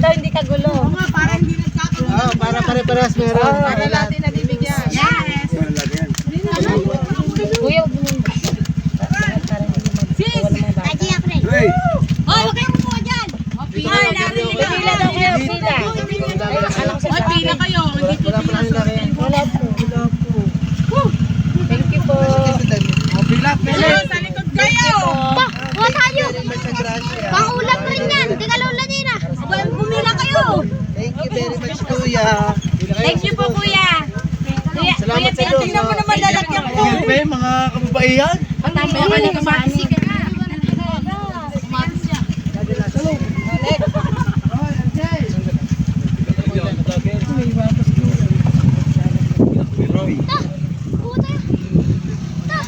daw hindi kagulo. Oo nga, para hindi nagkakaroon. Oo, para pare-paras meron. Para natin nabibigyan. Yes. Kuya, bumili. Sis! Aji apre. Hey! Hoy, huwag kayong kumuha dyan. Ay, narinig ka. Pila daw kayo, pila. Hoy, pila kayo. Hindi Wala pa kami laki. Wala po. Thank you po. Bilat, Hello, sa likod kayo. Pa, kuha tayo. Muchas gracias. Pangulam rin yan. Di ka lula nila. Bumila kayo. Thank you very much, kuya. Thank you po, kuya. Salamat sa Diyos. Tingnan mo naman lalagyan ko. Siyempre, mga kababaihan. Patama ka ni Kamasi.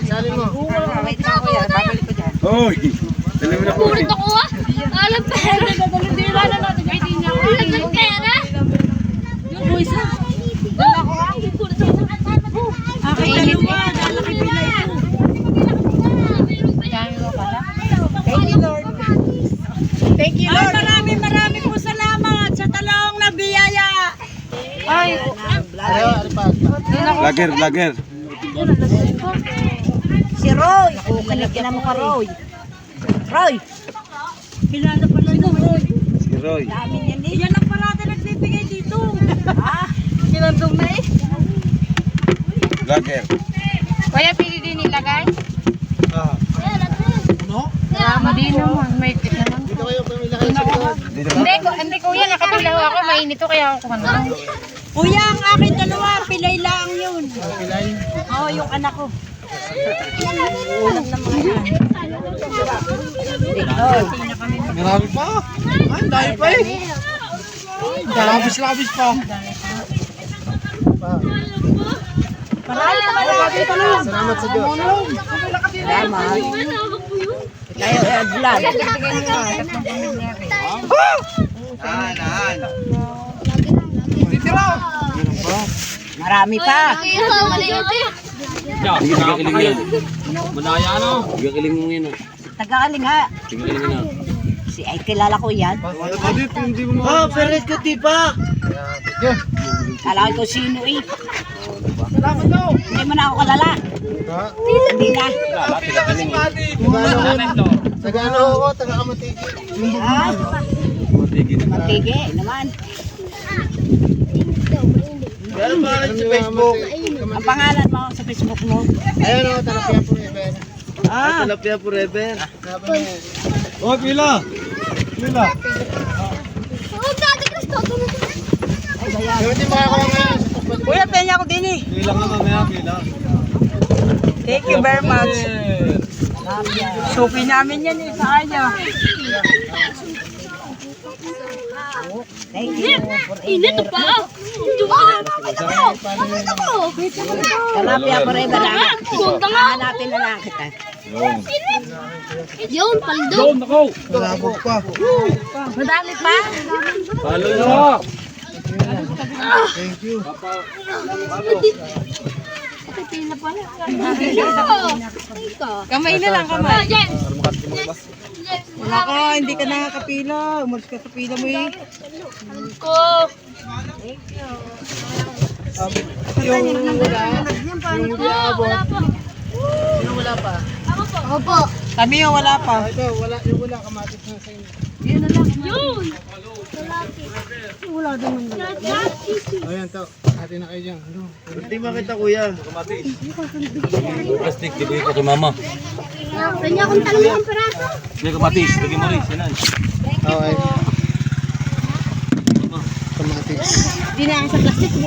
Salin mo. Wait lang kuya, babalik ko dyan. Hoy! Dali mo na po. Ulit ako ah. Alam pera. Alam pera. Yung boys ah. Aking dalawa. Lalaki pila ito. Dami mo pala. Thank you, Lord. Thank you, Ay, Lord. marami po salamat sa talong na biyaya. Ay, Lager. si Roy. Kalagyan mo ka, Roy. Roy. Kilala pala ito. Si Roy. Amin yan eh. Yan ang parada nagbibigay dito. Kinandong na eh. Lager. Kuya, pili din nilagay. Ah. Ano? Salamat din naman. May tip naman. Dito kayo, pamila kayo sa likod. Dito Hindi kuya, nakapila ho ako. Mainit to kaya ako kumanda. Kuya, ang akin dalawa, pilay lang yun. Pilay. Oo, yung anak ko. Alam na mga yan. Marami pa. Ay, dahil pa eh. Labis pa. Salamat sa Diyos. Salamat. Kayo, vlog. Marami pa. Gagaling yan. Madaya ano? Gagaling mo yun. Tagaling ha. Gagaling mo na. Si ay kilala ko yan. Ferit ko tipa. Kala ko sino eh. Salamat daw. Hindi mo na ako kalala. Hindi na. Taga-ano ako, taga-Kamatigi. Ah, matige naman. Ano pangalan sa Facebook? Ang pangalan mo sa Facebook mo. Ayun o, Talapia Forever. Ah, Talapia Forever. Oh, pila. Pila. Oh, dati Kristo. Hindi mo ako ngayon. Kuya, penya ako din eh. Pila nga mamaya, pila. Thank you very much. Suki namin yan eh, sa kanya. Thank you. Init pa. Talapia forever na. Hanapin na lang kita. Yun, paldo. Doon ako! Labog pa. Madali pa? Halo na! Thank you. Kamay na lang, kamay. Yes. Wala ka, hindi ka nakakapila. Umalis ka sa pila mo eh. Ko. Wala pa. Opo. Kami yung wala pa. Ito, yung wala kamatis na sa inyo. Yun. Ayan to, atin na kayo dyan. Hindi makita kuya. Plastic, bibigay ko kay mama. Kanya akong talong peraso. Hindi ko matis, bigay mo rin. Sinan. Okay. Kamatis. Hindi na sa plastic mo.